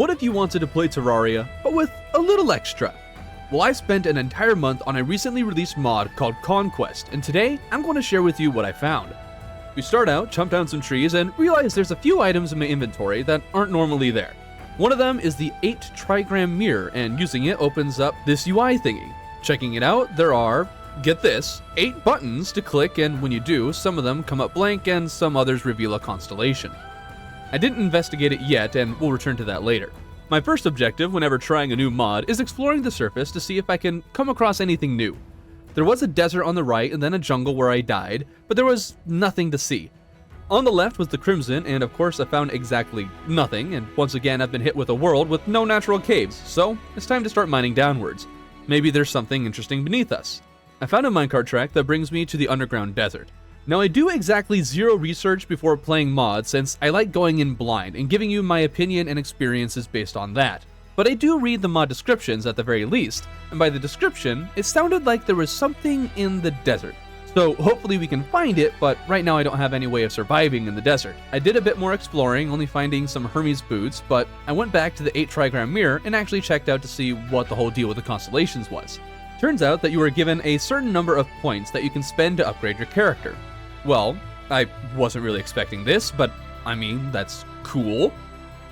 What if you wanted to play Terraria, but with a little extra? Well, I spent an entire month on a recently released mod called Conquest, and today I'm going to share with you what I found. We start out, chomp down some trees, and realize there's a few items in my inventory that aren't normally there. One of them is the 8 trigram mirror, and using it opens up this UI thingy. Checking it out, there are, get this, 8 buttons to click, and when you do, some of them come up blank and some others reveal a constellation. I didn't investigate it yet, and we'll return to that later. My first objective whenever trying a new mod is exploring the surface to see if I can come across anything new. There was a desert on the right and then a jungle where I died, but there was nothing to see. On the left was the Crimson, and of course I found exactly nothing, and once again I've been hit with a world with no natural caves, so it's time to start mining downwards. Maybe there's something interesting beneath us. I found a minecart track that brings me to the underground desert. Now I do exactly 0 research before playing mods since I like going in blind and giving you my opinion and experiences based on that. But I do read the mod descriptions at the very least, and by the description, it sounded like there was something in the desert. So hopefully we can find it, but right now I don't have any way of surviving in the desert. I did a bit more exploring, only finding some Hermes boots, but I went back to the 8 trigram mirror and actually checked out to see what the whole deal with the constellations was. Turns out that you are given a certain number of points that you can spend to upgrade your character. Well, I wasn't really expecting this, but I mean, that's cool.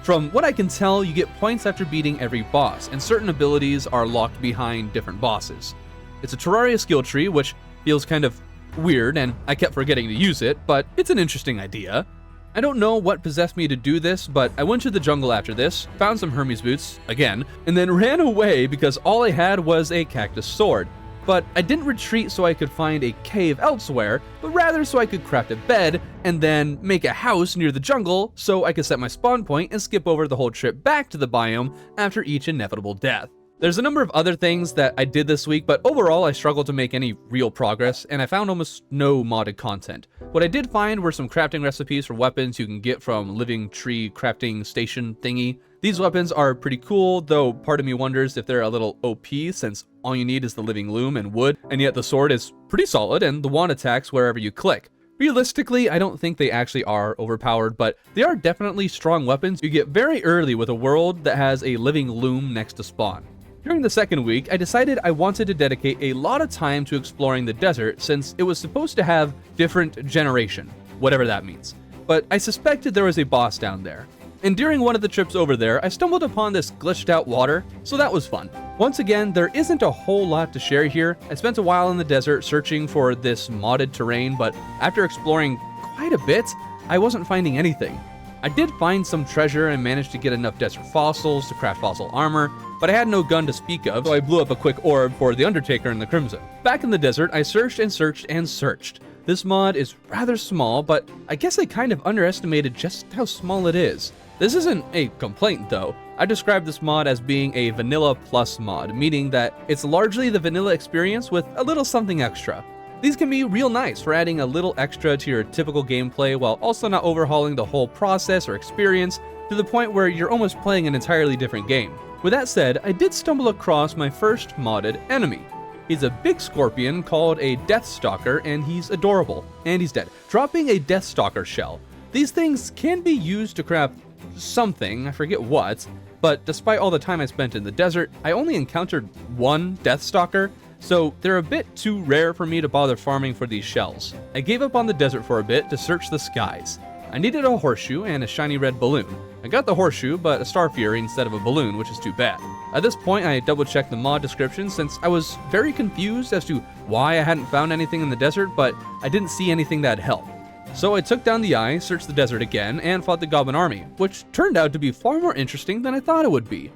From what I can tell, you get points after beating every boss, and certain abilities are locked behind different bosses. It's a Terraria skill tree, which feels kind of weird, and I kept forgetting to use it, but it's an interesting idea. I don't know what possessed me to do this, but I went to the jungle after this, found some Hermes boots, again, and then ran away because all I had was a cactus sword. But I didn't retreat so I could find a cave elsewhere, but rather so I could craft a bed and then make a house near the jungle so I could set my spawn point and skip over the whole trip back to the biome after each inevitable death. There's a number of other things that I did this week, but overall I struggled to make any real progress, and I found almost no modded content. What I did find were some crafting recipes for weapons you can get from Living Tree Crafting Station thingy. These weapons are pretty cool, though part of me wonders if they're a little OP since all you need is the living loom and wood, and yet the sword is pretty solid and the wand attacks wherever you click. Realistically, I don't think they actually are overpowered, but they are definitely strong weapons you get very early with a world that has a living loom next to spawn. During the second week, I decided I wanted to dedicate a lot of time to exploring the desert since it was supposed to have different generation, whatever that means. But I suspected there was a boss down there. And during one of the trips over there, I stumbled upon this glitched out water, so that was fun. Once again, there isn't a whole lot to share here. I spent a while in the desert searching for this modded terrain, but after exploring quite a bit, I wasn't finding anything. I did find some treasure and managed to get enough desert fossils to craft fossil armor, but I had no gun to speak of, so I blew up a quick orb for the Undertaker and the Crimson. Back in the desert, I searched and searched and searched. This mod is rather small, but I guess I kind of underestimated just how small it is. This isn't a complaint though. I describe this mod as being a vanilla plus mod, meaning that it's largely the vanilla experience with a little something extra. These can be real nice for adding a little extra to your typical gameplay while also not overhauling the whole process or experience to the point where you're almost playing an entirely different game. With that said, I did stumble across my first modded enemy. He's a big scorpion called a Deathstalker, and he's adorable. And he's dead. Dropping a Deathstalker shell. These things can be used to craft something, I forget what, but despite all the time I spent in the desert, I only encountered one Deathstalker, so they're a bit too rare for me to bother farming for these shells. I gave up on the desert for a bit to search the skies. I needed a horseshoe and a shiny red balloon. I got the horseshoe, but a star fury instead of a balloon, which is too bad. At this point, I double-checked the mod description since I was very confused as to why I hadn't found anything in the desert, but I didn't see anything that'd help. So I took down the eye, searched the desert again, and fought the Goblin army, which turned out to be far more interesting than I thought it would be.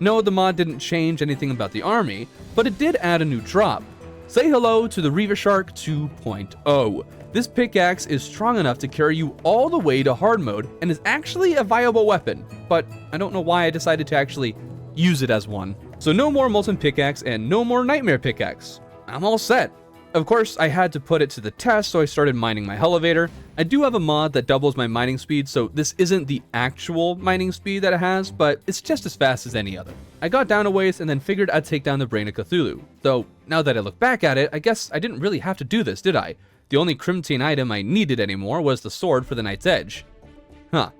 No, the mod didn't change anything about the army, but it did add a new drop. Say hello to the Revamp 2.0. This pickaxe is strong enough to carry you all the way to hard mode and is actually a viable weapon, but I don't know why I decided to actually use it as one. So no more molten pickaxe and no more nightmare pickaxe. I'm all set. Of course, I had to put it to the test, so I started mining my elevator. I do have a mod that doubles my mining speed, so this isn't the actual mining speed that it has, but it's just as fast as any other. I got down a ways and then figured I'd take down the Brain of Cthulhu. Though, now that I look back at it, I guess I didn't really have to do this, did I? The only Crimson item I needed anymore was the sword for the Knight's Edge. Huh.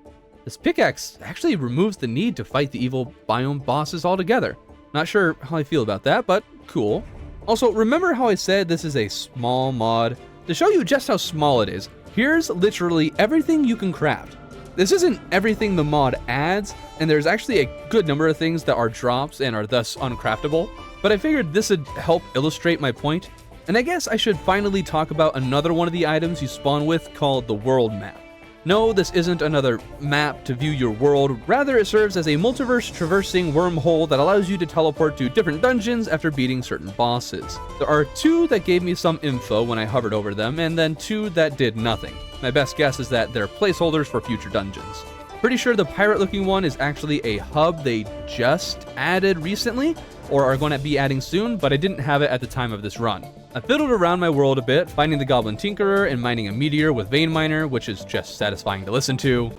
This pickaxe actually removes the need to fight the evil biome bosses altogether. Not sure how I feel about that, but cool. Also, remember how I said this is a small mod? To show you just how small it is, here's literally everything you can craft. This isn't everything the mod adds, and there's actually a good number of things that are drops and are thus uncraftable, but I figured this would help illustrate my point. And I guess I should finally talk about another one of the items you spawn with called the world map. No, this isn't another map to view your world, rather it serves as a multiverse traversing wormhole that allows you to teleport to different dungeons after beating certain bosses. There are 2 that gave me some info when I hovered over them, and then 2 that did nothing. My best guess is that they're placeholders for future dungeons. Pretty sure the pirate looking one is actually a hub they just added recently, or are going to be adding soon, but I didn't have it at the time of this run. I fiddled around my world a bit, finding the Goblin Tinkerer and mining a meteor with Vein Miner, which is just satisfying to listen to.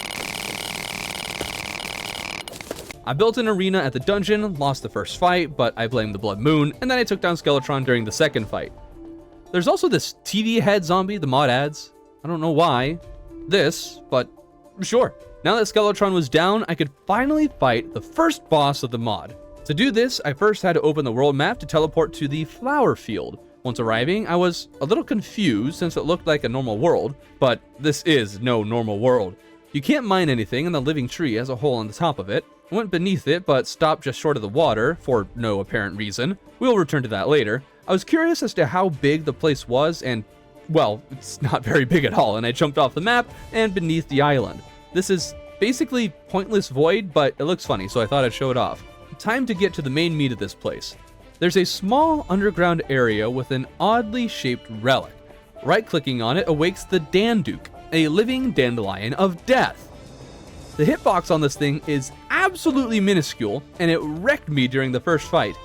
I built an arena at the dungeon, lost the first fight, but I blamed the Blood Moon, and then I took down Skeletron during the second fight. There's also this TV head zombie the mod adds. I don't know why this, but sure. Now that Skeletron was down, I could finally fight the first boss of the mod. To do this, I first had to open the world map to teleport to the flower field. Once arriving, I was a little confused since it looked like a normal world, but this is no normal world. You can't mine anything, and the living tree has a hole on the top of it. I went beneath it, but stopped just short of the water, for no apparent reason. We'll return to that later. I was curious as to how big the place was, and, well, it's not very big at all, and I jumped off the map and beneath the island. This is basically pointless void, but it looks funny, so I thought I'd show it off. Time to get to the main meat of this place. There's a small underground area with an oddly shaped relic. Right-clicking on it awakes the Danduke, a living dandelion of death. The hitbox on this thing is absolutely minuscule, and it wrecked me during the first fight.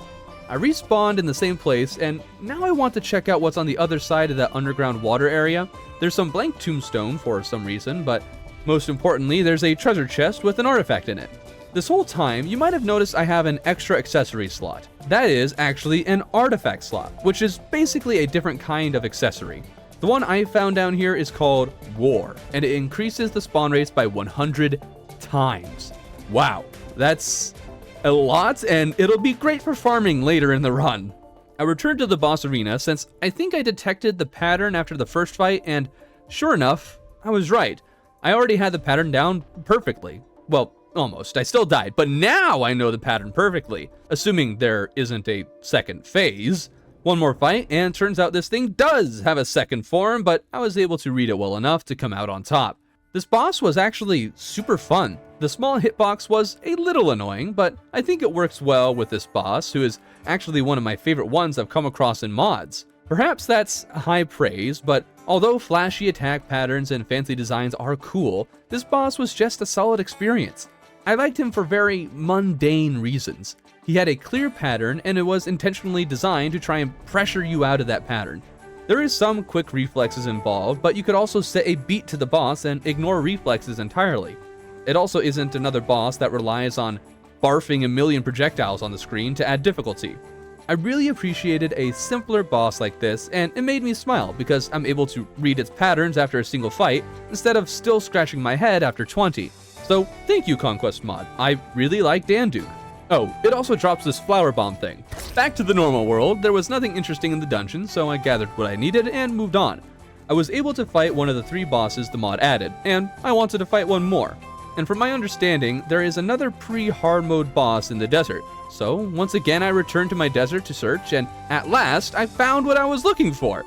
I respawned in the same place, and now I want to check out what's on the other side of that underground water area. There's some blank tombstone for some reason, but most importantly, there's a treasure chest with an artifact in it. This whole time, you might have noticed I have an extra accessory slot. That is actually an artifact slot, which is basically a different kind of accessory. The one I found down here is called War, and it increases the spawn rates by 100 times. Wow, that's a lot, and it'll be great for farming later in the run. I returned to the boss arena since I think I detected the pattern after the first fight, and sure enough, I was right. I already had the pattern down perfectly. Well, almost. I still died, but now I know the pattern perfectly, assuming there isn't a second phase. One more fight, and turns out this thing does have a second form, but I was able to read it well enough to come out on top. This boss was actually super fun. The small hitbox was a little annoying, but I think it works well with this boss, who is actually one of my favorite ones I've come across in mods. Perhaps that's high praise, but although flashy attack patterns and fancy designs are cool, this boss was just a solid experience. I liked him for very mundane reasons. He had a clear pattern, and it was intentionally designed to try and pressure you out of that pattern. There is some quick reflexes involved, but you could also set a beat to the boss and ignore reflexes entirely. It also isn't another boss that relies on barfing a million projectiles on the screen to add difficulty. I really appreciated a simpler boss like this, and it made me smile because I'm able to read its patterns after a single fight, instead of still scratching my head after 20. So thank you, Conquest mod. I really like Danduke. Oh, it also drops this flower bomb thing. Back to the normal world, there was nothing interesting in the dungeon, so I gathered what I needed and moved on. I was able to fight one of the 3 bosses the mod added, and I wanted to fight one more. And from my understanding, there is another pre-hard mode boss in the desert. So once again, I returned to my desert to search, and at last, I found what I was looking for.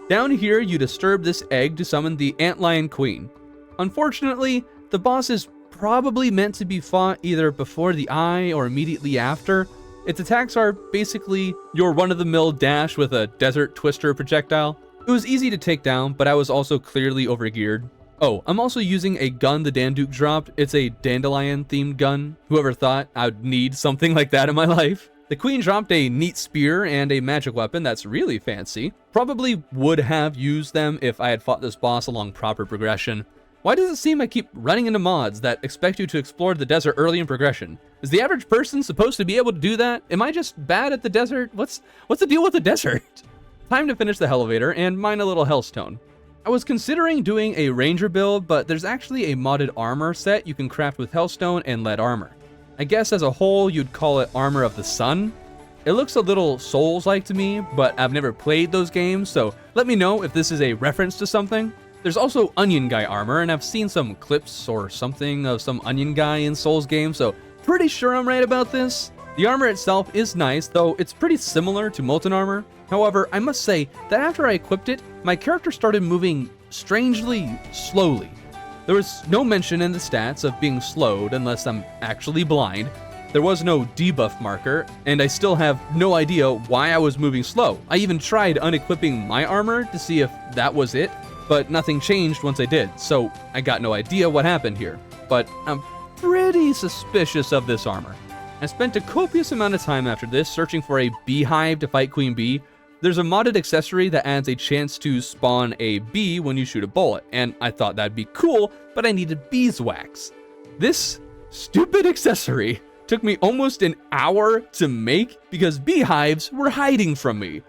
Down here, you disturb this egg to summon the Antlion Queen. Unfortunately, the boss is probably meant to be fought either before the eye or immediately after. Its attacks are basically your run-of-the-mill dash with a desert twister projectile. It was easy to take down, but I was also clearly overgeared. Oh, I'm also using a gun the Danduke dropped. It's a dandelion-themed gun. Whoever thought I'd need something like that in my life? The queen dropped a neat spear and a magic weapon that's really fancy. Probably would have used them if I had fought this boss along proper progression. Why does it seem I keep running into mods that expect you to explore the desert early in progression? Is the average person supposed to be able to do that? Am I just bad at the desert? What's the deal with the desert? Time to finish the elevator and mine a little hellstone. I was considering doing a ranger build, but there's actually a modded armor set you can craft with hellstone and lead armor. I guess as a whole you'd call it Armor of the Sun. It looks a little Souls-like to me, but I've never played those games, so let me know if this is a reference to something. There's also Onion Guy armor, and I've seen some clips or something of some Onion Guy in Souls games, so pretty sure I'm right about this. The armor itself is nice, though it's pretty similar to Molten armor. However, I must say that after I equipped it, my character started moving strangely slowly. There was no mention in the stats of being slowed unless I'm actually blind. There was no debuff marker, and I still have no idea why I was moving slow. I even tried unequipping my armor to see if that was it, but nothing changed once I did, so I got no idea what happened here. But I'm pretty suspicious of this armor. I spent a copious amount of time after this searching for a beehive to fight Queen Bee. There's a modded accessory that adds a chance to spawn a bee when you shoot a bullet, and I thought that'd be cool, but I needed beeswax. This stupid accessory took me almost an hour to make because beehives were hiding from me.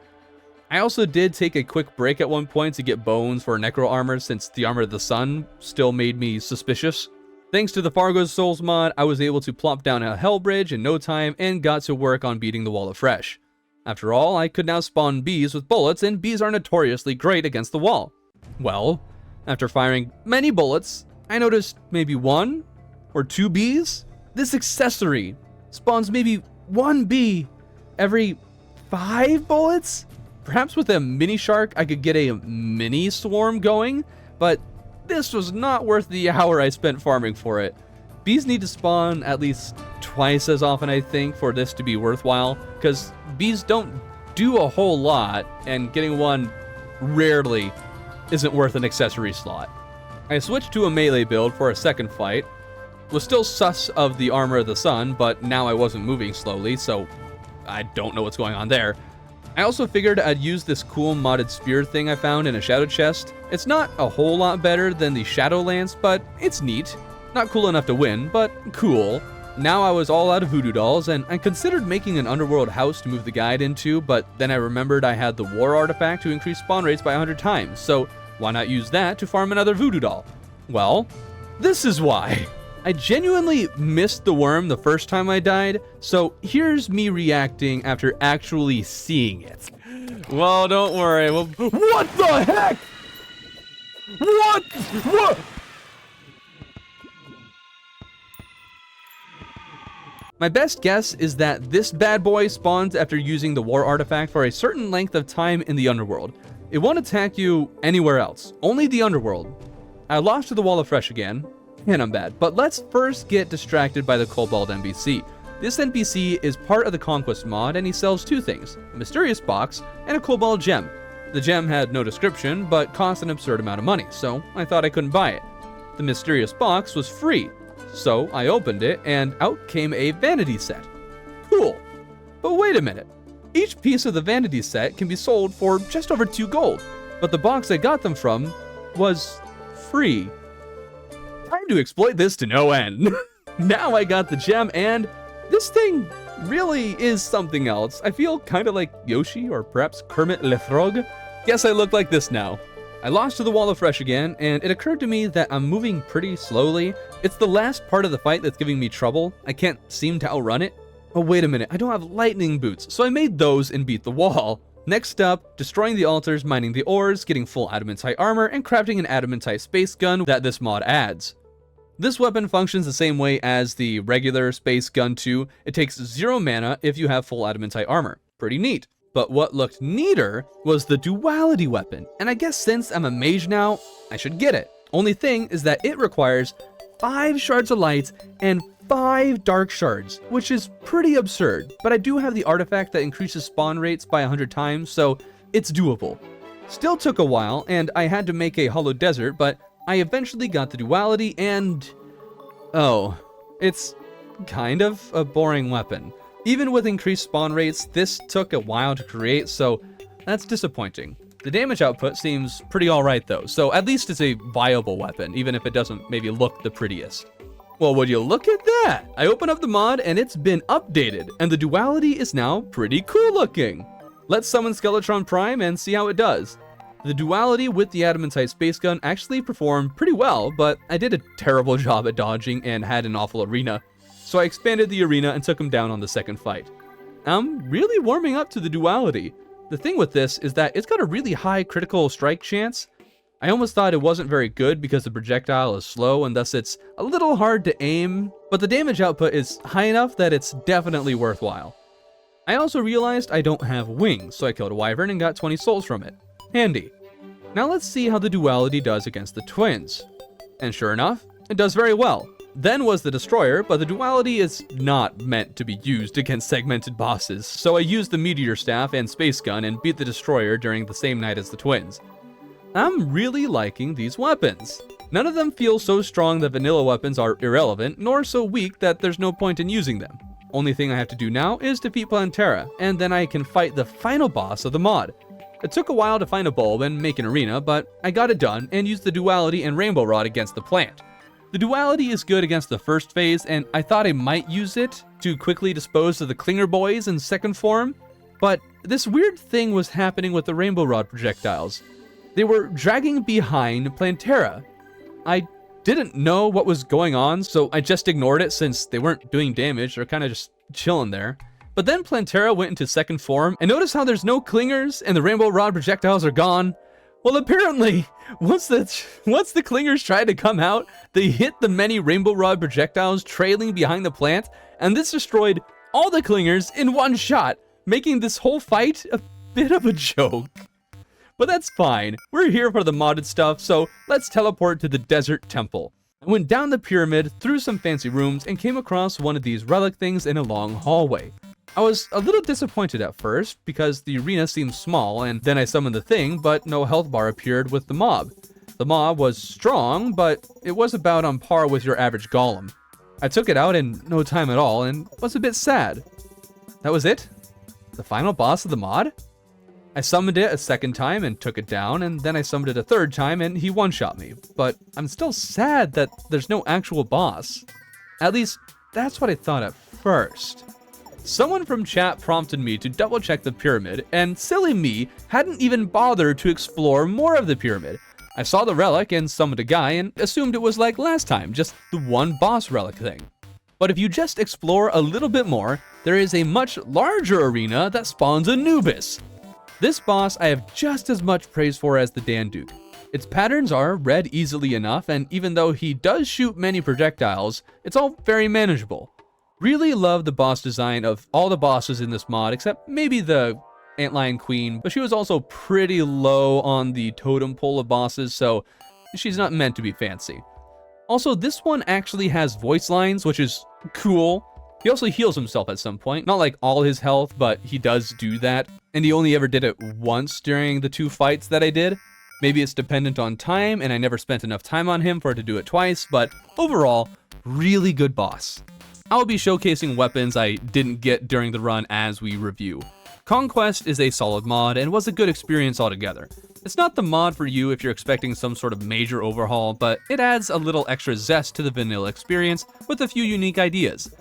I also did take a quick break at one point to get bones for necro armor since the Armor of the Sun still made me suspicious. Thanks to the Fargo's Souls mod, I was able to plop down a hell bridge in no time and got to work on beating the wall afresh. After all, I could now spawn bees with bullets, and bees are notoriously great against the wall. Well, after firing many bullets, I noticed maybe 1 or 2 bees. This accessory spawns maybe 1 bee every 5 bullets? Perhaps with a mini shark I could get a mini swarm going, but this was not worth the hour I spent farming for it. Bees need to spawn at least twice as often, I think, for this to be worthwhile, because bees don't do a whole lot, and getting one rarely isn't worth an accessory slot. I switched to a melee build for a second fight. Was still sus of the Armor of the Sun, but now I wasn't moving slowly, so I don't know what's going on there. I also figured I'd use this cool modded spear thing I found in a shadow chest. It's not a whole lot better than the Shadow Lance, but it's neat. Not cool enough to win, but cool. Now I was all out of voodoo dolls, and I considered making an underworld house to move the guide into, but then I remembered I had the war artifact to increase spawn rates by 100 times, so why not use that to farm another voodoo doll? Well, this is why. I genuinely missed the worm the first time I died, so here's me reacting after actually seeing it. Well, don't worry. What the heck? What? My best guess is that this bad boy spawns after using the war artifact for a certain length of time in the underworld. It won't attack you anywhere else, only the underworld. I lost to the wall of fresh again, and I'm bad, but let's first get distracted by the Kobold NPC. This NPC is part of the Conquest mod, and he sells 2 things, a mysterious box and a Kobold gem. The gem had no description, but cost an absurd amount of money, so I thought I couldn't buy it. The mysterious box was free, so I opened it, and out came a vanity set. Cool. But wait a minute. Each piece of the vanity set can be sold for just over 2 gold, but the box I got them from was free. Time to exploit this to no end. Now I got the gem, and this thing really is something else. I feel kind of like Yoshi or perhaps Kermit Le Frog. Guess I look like this now. I lost to the wall of fresh again, and it occurred to me that I'm moving pretty slowly. It's the last part of the fight that's giving me trouble. I can't seem to outrun it. Oh, wait a minute, I don't have lightning boots, so I made those and beat the wall. Next up, destroying the altars, mining the ores, getting full adamantite armor, and crafting an adamantite space gun that this mod adds. This weapon functions the same way as the regular space gun 2. It takes 0 mana if you have full adamantite armor. Pretty neat. But what looked neater was the duality weapon, and I guess since I'm a mage now, I should get it. Only thing is that it requires 5 shards of light and 5 dark shards, which is pretty absurd, but I do have the artifact that increases spawn rates by 100 times, so it's doable. Still took a while, and I had to make a hollow desert, but I eventually got the duality, and oh, it's kind of a boring weapon. Even with increased spawn rates, this took a while to create, so that's disappointing. The damage output seems pretty alright though, so at least it's a viable weapon, even if it doesn't maybe look the prettiest. Well, would you look at that? I open up the mod and it's been updated, and the duality is now pretty cool looking. Let's summon Skeletron Prime and see how it does. The duality with the adamantite space gun actually performed pretty well, but I did a terrible job at dodging and had an awful arena, so I expanded the arena and took him down on the second fight. I'm really warming up to the duality. The thing with this is that it's got a really high critical strike chance. I almost thought it wasn't very good because the projectile is slow and thus it's a little hard to aim, but the damage output is high enough that it's definitely worthwhile. I also realized I don't have wings, so I killed a wyvern and got 20 souls from it. Handy. Now let's see how the duality does against the twins. And sure enough, it does very well. Then was the destroyer, but the duality is not meant to be used against segmented bosses, so I used the meteor staff and space gun and beat the destroyer during the same night as the twins. I'm really liking these weapons. None of them feel so strong that vanilla weapons are irrelevant, nor so weak that there's no point in using them. Only thing I have to do now is defeat Plantera, and then I can fight the final boss of the mod. It took a while to find a bulb and make an arena, but I got it done and used the duality and rainbow rod against the plant. The duality is good against the first phase, and I thought I might use it to quickly dispose of the Clinger Boys in second form, but this weird thing was happening with the rainbow rod projectiles. They were dragging behind Plantera. I didn't know what was going on, so I just ignored it since they weren't doing damage, they're kind of just chilling there. But then Plantera went into second form, and notice how there's no clingers and the rainbow rod projectiles are gone? Well, apparently, once the clingers tried to come out, they hit the many rainbow rod projectiles trailing behind the plant, and this destroyed all the clingers in one shot, making this whole fight a bit of a joke. But that's fine, we're here for the modded stuff, so let's teleport to the desert temple. I went down the pyramid, through some fancy rooms, and came across one of these relic things in a long hallway. I was a little disappointed at first, because the arena seemed small, and then I summoned the thing, but no health bar appeared with the mob. The mob was strong, but it was about on par with your average golem. I took it out in no time at all, and was a bit sad. That was it? The final boss of the mod? I summoned it a second time and took it down, and then I summoned it a third time and he one-shot me. But I'm still sad that there's no actual boss. At least, that's what I thought at first. Someone from chat prompted me to double check the pyramid, and silly me hadn't even bothered to explore more of the pyramid. I saw the relic and summoned a guy and assumed it was like last time, just the one boss relic thing. But if you just explore a little bit more, there is a much larger arena that spawns anubis. This boss I have just as much praise for as the Danduke. Its patterns are read easily enough, and even though he does shoot many projectiles, it's all very manageable. Really love the boss design of all the bosses in this mod, except maybe the Antlion Queen, but she was also pretty low on the totem pole of bosses, so she's not meant to be fancy. Also, this one actually has voice lines, which is cool. He also heals himself at some point, not like all his health, but he does do that, and he only ever did it once during the 2 fights that I did. Maybe it's dependent on time, and I never spent enough time on him for it to do it twice, but overall, really good boss. I'll be showcasing weapons I didn't get during the run as we review. Conquest is a solid mod and was a good experience altogether. It's not the mod for you if you're expecting some sort of major overhaul, but it adds a little extra zest to the vanilla experience with a few unique ideas.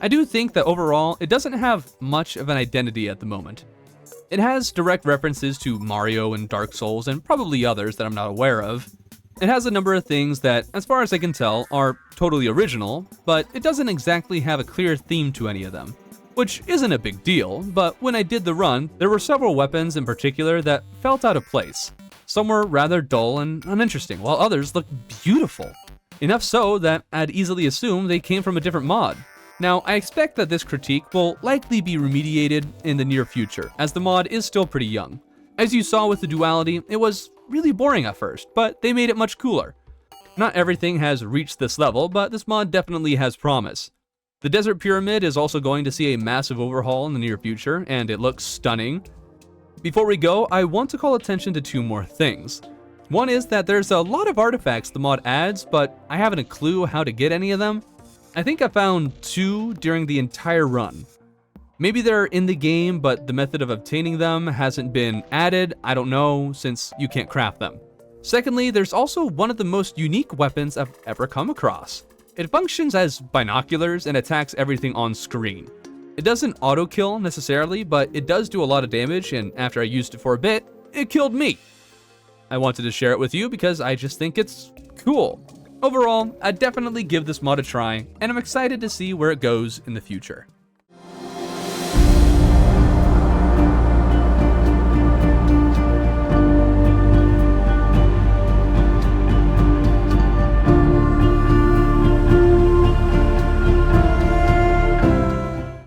I do think that overall, it doesn't have much of an identity at the moment. It has direct references to Mario and Dark Souls and probably others that I'm not aware of. It has a number of things that, as far as I can tell, are totally original, but it doesn't exactly have a clear theme to any of them. Which isn't a big deal, but when I did the run, there were several weapons in particular that felt out of place. Some were rather dull and uninteresting, while others looked beautiful. Enough so that I'd easily assume they came from a different mod. Now, I expect that this critique will likely be remediated in the near future, as the mod is still pretty young. As you saw with the duality, it was really boring at first, but they made it much cooler. Not everything has reached this level, but this mod definitely has promise. The Desert Pyramid is also going to see a massive overhaul in the near future, and it looks stunning. Before we go, I want to call attention to 2 more things. One is that there's a lot of artifacts the mod adds, but I haven't a clue how to get any of them. I think I found 2 during the entire run. Maybe they're in the game, but the method of obtaining them hasn't been added, I don't know, since you can't craft them. Secondly, there's also one of the most unique weapons I've ever come across. It functions as binoculars and attacks everything on screen. It doesn't auto-kill necessarily, but it does do a lot of damage, and after I used it for a bit, it killed me. I wanted to share it with you because I just think it's cool. Overall, I'd definitely give this mod a try, and I'm excited to see where it goes in the future.